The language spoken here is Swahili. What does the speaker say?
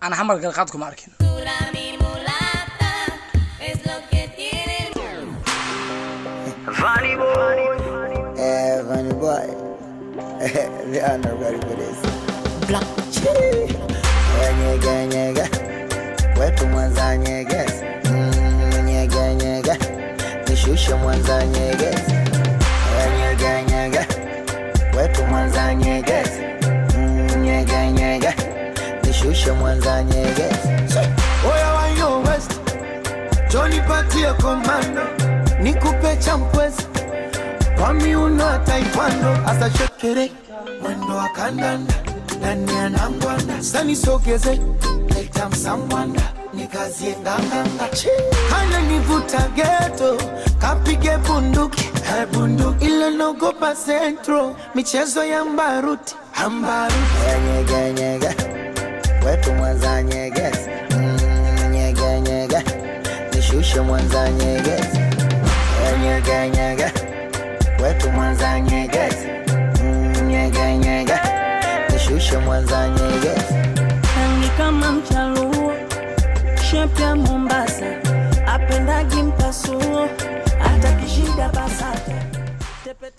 ana xamar galqaad kuma arkin. Funny boy. They are not ready for this. Black chili. Nyega. Wetu mwanza nyeges. Nyega. Nishushe mwanza nyeges. Nyega. Wetu mwanza nyeges. Nyega. Nishushe mwanza nyeges. Oya wa yo west. Johnny patia komando. Nikupe champwezi. Kwa miuno wa taekwondo. Asa shekere mwendo wa kandanda. Nani anangwanda. Sani sogeze leta msamwanda. Nikazie nganganga. Hana nivuta ghetto. Kapige bunduki Ila nogopa centro. Michezo ya mbaruti Nyega. Wetu mwanza nyeges. Nyega. Nishushe mwanza nyeges. Nyega. Wetu mwanza nyeges. Nyega. Nishushe mwanza nyeges. Rangi kama mchaluo, shape ya Mombasa, apendagi mpasuo, hata kishida basata. Tepe.